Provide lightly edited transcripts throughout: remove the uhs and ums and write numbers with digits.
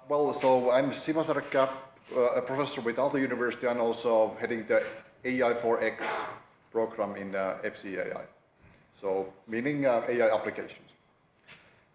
Well, so I'm Simo Särkkä, a professor with Aalto University and also heading the AI for X program in FCAI. So meaning AI applications.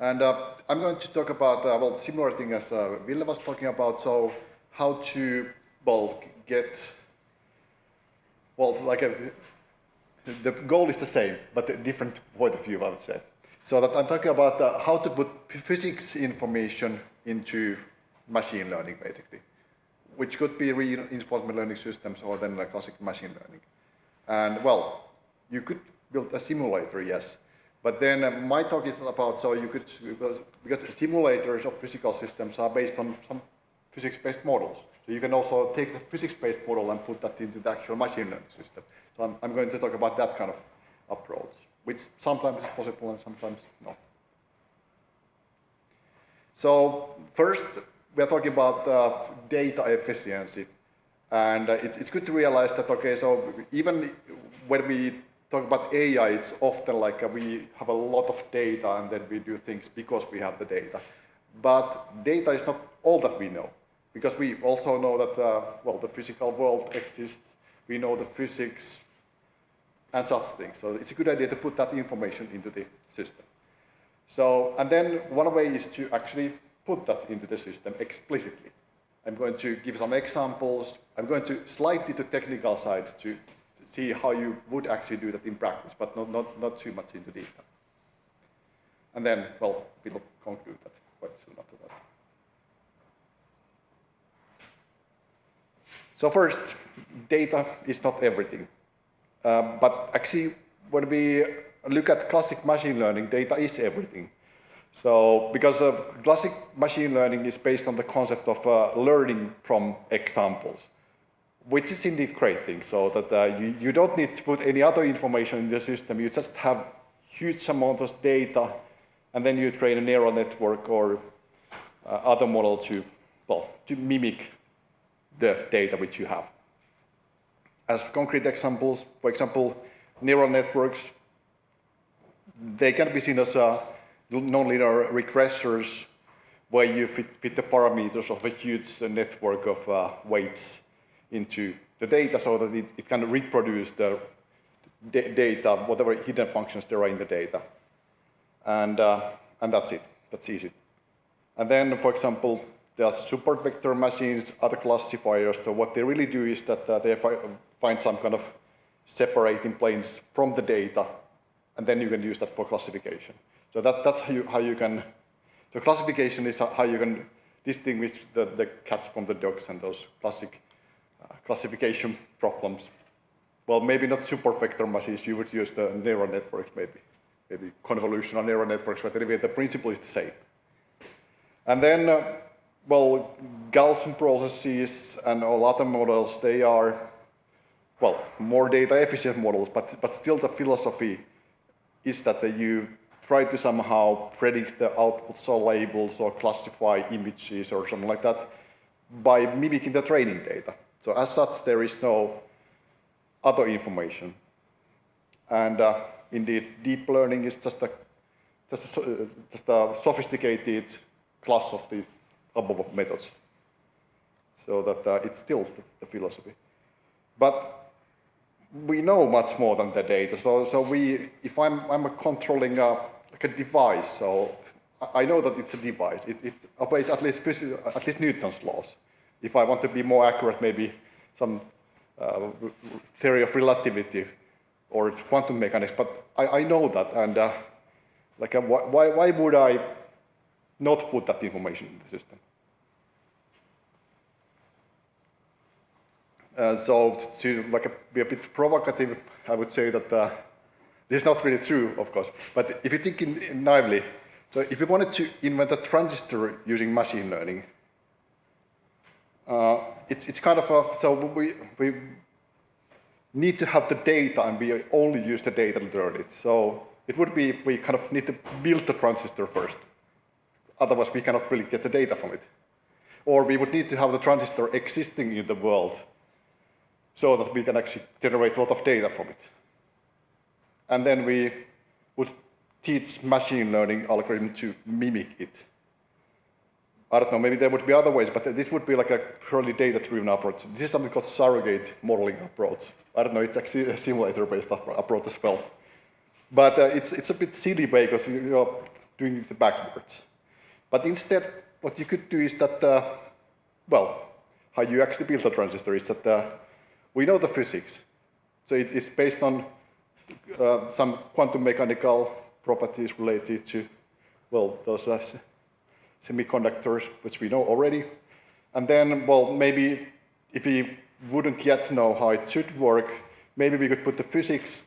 And I'm going to talk about, well, similar thing as Ville was talking about, so how to, well, get, well, like the goal is the same, but a different point of view, I would say. So that I'm talking about how to put physics information into machine learning, basically, which could be reinforcement learning systems or then like classic machine learning. And well, you could build a simulator, yes, but then my talk is about, so you could, because simulators of physical systems are based on some physics-based models. So you can also take the physics-based model and put that into the actual machine learning system. So I'm going to talk about that kind of approach, which sometimes is possible and sometimes not. So first, we are talking about data efficiency. And it's good to realize that, okay, so even when we talk about AI, it's often like we have a lot of data and then we do things because we have the data. But data is not all that we know, because we also know that, well, the physical world exists, we know the physics and such things. So it's a good idea to put that information into the system. So, and then one way is to actually put that into the system explicitly. I'm going to give some examples. I'm going to slightly to technical side to see how you would actually do that in practice, but not too much into detail. And then, well, we'll conclude that quite soon after that. So first, data is not everything. But actually, when we look at classic machine learning, data is everything. So, because classic machine learning is based on the concept of learning from examples, which is indeed a great thing. So that you don't need to put any other information in the system. You just have huge amount of data, and then you train a neural network or other model to, well, to mimic the data which you have. As concrete examples, for example, neural networks, they can be seen as nonlinear regressors where you fit the parameters of a huge network of weights into the data so that it can reproduce the data, whatever hidden functions there are in the data. And that's it. That's easy. And then, for example, there are support vector machines, other classifiers. So what they really do is that they find some kind of separating planes from the data, and then you can use that for classification. So that's how you can, so classification is how you can distinguish the cats from the dogs and those classic classification problems. Well, maybe not support vector machines, you would use the neural networks maybe convolutional neural networks, but anyway, the principle is the same. And then, well, Gaussian processes and all other models, they are, well, more data efficient models, but still the philosophy is that you try to somehow predict the outputs or labels or classify images or something like that by mimicking the training data. So as such, there is no other information. And indeed, deep learning is just a sophisticated class of these above methods. So that it's still the philosophy. But we know much more than the data. So if I'm controlling like a device, so I know that it's a device. It obeys at least Newton's laws. If I want to be more accurate, maybe some theory of relativity or quantum mechanics. But I know that, and like why would I not put that information in the system? So to be a bit provocative, I would say that this is not really true, of course. But if you think naively, so if you wanted to invent a transistor using machine learning, it's kind of so we need to have the data and we only use the data to learn it. So it would be we kind of need to build the transistor first. Otherwise, we cannot really get the data from it. Or we would need to have the transistor existing in the world so that we can actually generate a lot of data from it. And then we would teach machine learning algorithm to mimic it. I don't know, maybe there would be other ways, but this would be like a purely data-driven approach. This is something called surrogate modeling approach. I don't know, it's actually a simulator-based approach as well. But it's a bit silly because you're doing it backwards. But instead, what you could do is that, well, how you actually build a transistor is that we know the physics. So it's based on some quantum mechanical properties related to, well, those semiconductors, which we know already. And then, well, maybe if we wouldn't yet know how it should work, maybe we could put the physics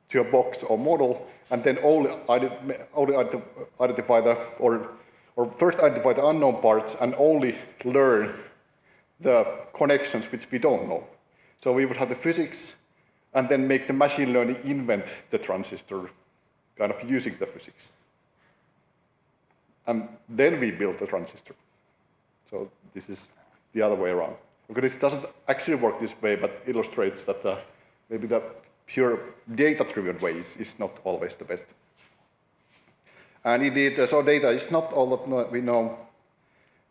to a box or model, and then only identify the, or first identify the unknown parts and only learn the connections which we don't know. So we would have the physics, and then make the machine learning invent the transistor, kind of using the physics. And then we build the transistor. So this is the other way around. Because this doesn't actually work this way, but illustrates that maybe the pure data-driven way is not always the best. And indeed, so data is not all that we know.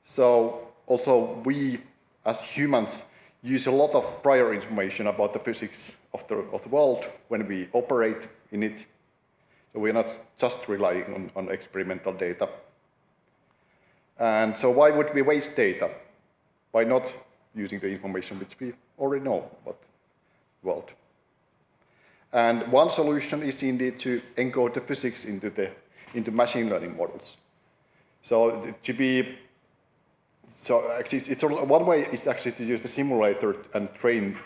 So also we, as humans, use a lot of prior information about the physics of the world when we operate in it. So we're not just relying on experimental data. And so why would we waste data by not using the information which we already know about the world? And one solution is indeed to encode the physics into machine learning models. So actually, one way is actually to use the simulator and train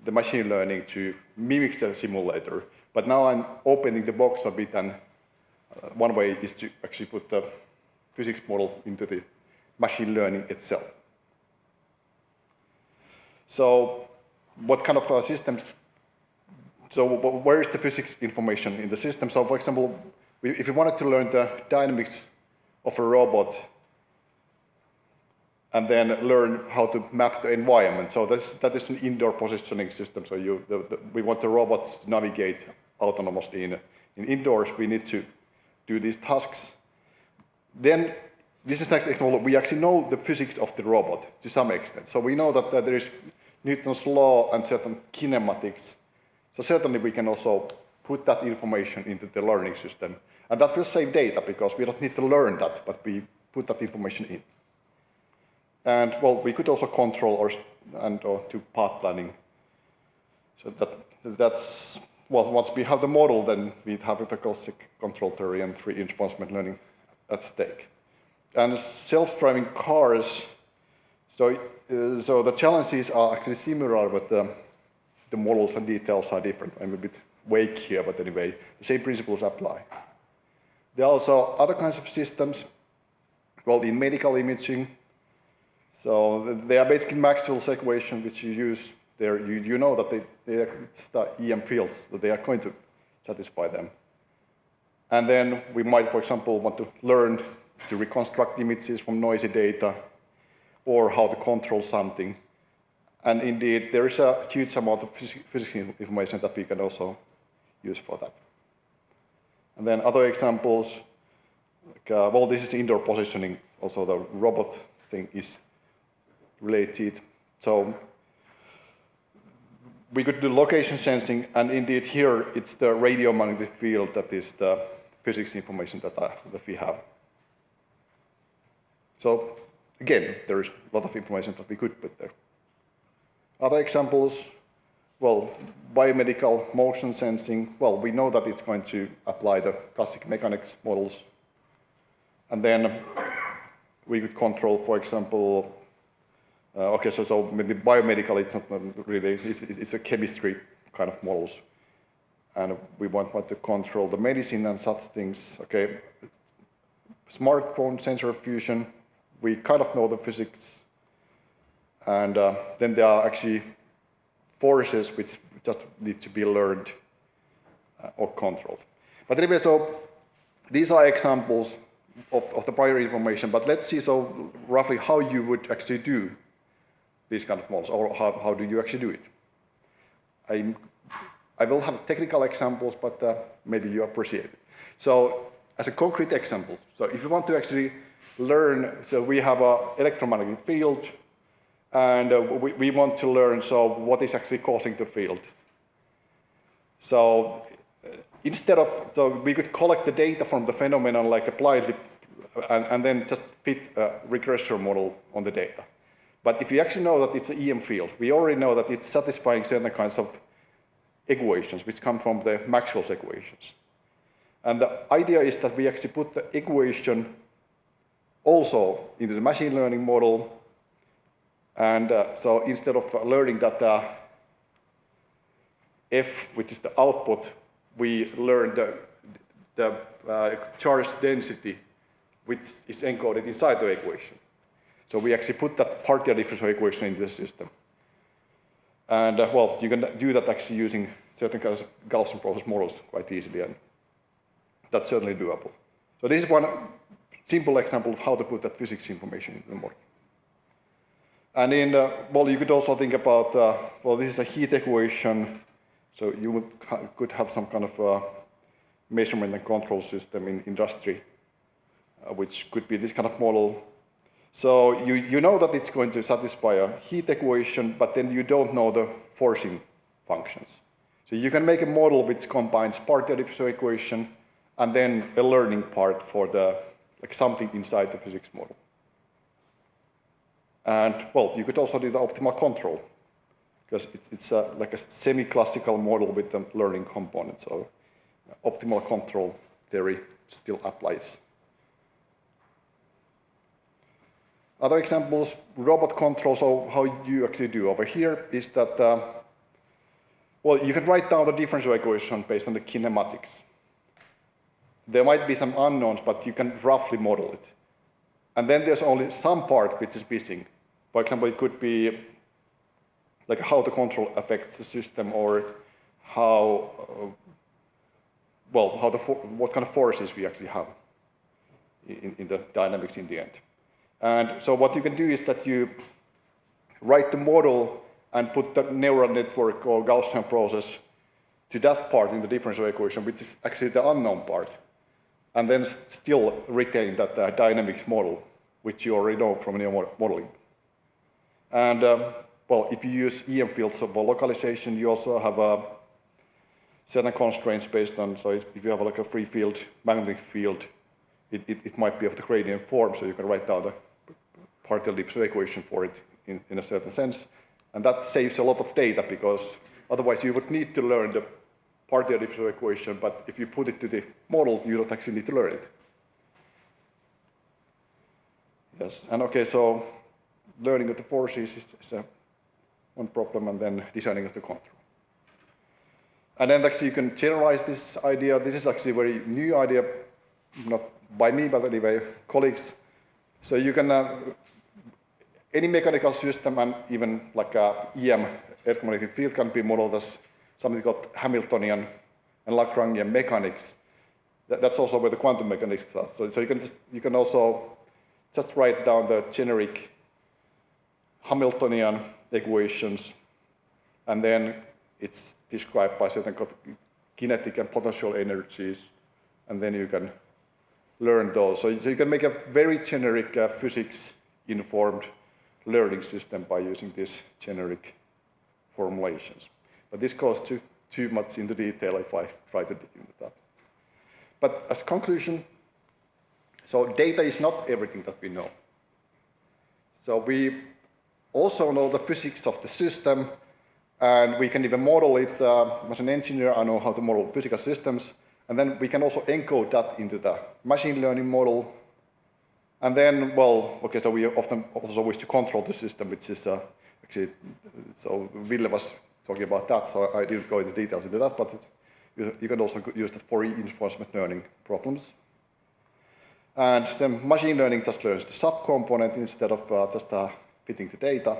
the machine learning to mimic the simulator. But now I'm opening the box a bit, and one way is to actually put the physics model into the machine learning itself. So what kind of systems, so where is the physics information in the system? So for example, if we wanted to learn the dynamics of a robot and then learn how to map the environment, so that is an indoor positioning system. So we want the robot to navigate autonomously in indoors. We need to do these tasks. Then, this is next example, we actually know the physics of the robot to some extent. So we know that there is Newton's law and certain kinematics. So certainly we can also put that information into the learning system. And that will save data because we don't need to learn that, but we put that information in. And well, we could also control or do path planning. So that's, well, once we have the model, then we have the classic control theory and reinforcement learning at stake. And self-driving cars, so the challenges are actually similar, but the models and details are different. I'm a bit vague here, but anyway, the same principles apply. There are also other kinds of systems, well, in medical imaging. So they are basically Maxwell's equation, which you use there. You know that it's the EM fields, that they are going to satisfy them. And then we might, for example, want to learn to reconstruct images from noisy data or how to control something. And indeed, there is a huge amount of physics information that we can also use for that. And then other examples, like, well, this is indoor positioning. Also, the robot thing is related. So we could do location sensing, and indeed here it's the radiomagnetic field that is the physics information that we have. So again, there is a lot of information that we could put there. Other examples, well, biomedical motion sensing. Well, we know that it's going to apply the classic mechanics models. And then we could control, for example, okay, so maybe biomedical, it's not really, it's a chemistry kind of models. And we want to control the medicine and such things. Okay, smartphone sensor fusion, we kind of know the physics. And then there are actually forces which just need to be learned or controlled. But anyway, so these are examples of the prior information, but let's see so roughly how you would actually do these kind of models, or how do you actually do it. I will have technical examples, but maybe you appreciate it. So as a concrete example, so if you want to actually learn, so we have an electromagnetic field, and we want to learn, so what is actually causing the field. So instead of, so we could collect the data from the phenomenon like blindly, and then just fit a regressor model on the data. But if you actually know that it's an EM field, we already know that it's satisfying certain kinds of equations which come from the Maxwell's equations. And the idea is that we actually put the equation also into the machine learning model. And so instead of learning that F, which is the output, we learn the charge density, which is encoded inside the equation. So we actually put that partial differential equation into the system. And well, you can do that actually using certain kinds of Gaussian process models quite easily, and that's certainly doable. So this is one simple example of how to put that physics information into the model. And in, well, you could also think about, well, this is a heat equation, so you could have some kind of measurement and control system in industry, which could be this kind of model. So you know that it's going to satisfy a heat equation, but then you don't know the forcing functions. So you can make a model which combines partial differential equation and then a learning part for the, like something inside the physics model. And well, you could also do the optimal control, because it's like a semi-classical model with a learning component. So optimal control theory still applies. Other examples, robot control, so how you actually do over here is that, well, you can write down the differential equation based on the kinematics. There might be some unknowns, but you can roughly model it. And then there's only some part which is missing. For example, it could be like how the control affects the system, or how, well, what kind of forces we actually have in the dynamics in the end. And so what you can do is that you write the model and put the neural network or Gaussian process to that part in the differential equation, which is actually the unknown part, and then still retain that dynamics model, which you already know from your modeling. And well, if you use EM fields for localization, you also have certain constraints based on, so if you have like a free field, magnetic field, it might be of the gradient form, so you can write down the partial differential equation for it in a certain sense. And that saves a lot of data, because otherwise you would need to learn the partial differential equation, but if you put it to the model, you don't actually need to learn it. Yes, and okay, so learning of the forces is one problem, and then designing of the control. And then actually you can generalize this idea. This is actually a very new idea, not by me, but anyway, colleagues. So you can, any mechanical system and even like a EM, electromagnetic field, can be modeled as something called Hamiltonian and Lagrangian mechanics. That's also where the quantum mechanics starts. So you can also just write down the generic Hamiltonian equations, and then it's described by certain kinetic and potential energies, and then you can learn those. So you can make a very generic physics-informed learning system by using these generic formulations. But this goes too much into detail if I try to dig into that. But as conclusion, so data is not everything that we know. So we also know the physics of the system, and we can even model it. As an engineer, I know how to model physical systems, and then we can also encode that into the machine learning model. And then, well, okay, so we often also wish to control the system, which is actually, so Ville was talking about that, so I didn't go into details into that, but you can also use that for reinforcement learning problems. And then machine learning just learns the subcomponent instead of just fitting the data,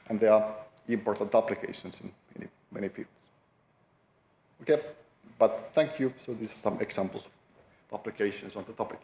and there are important applications in many fields. Okay, but thank you. So these are some examples of applications on the topic.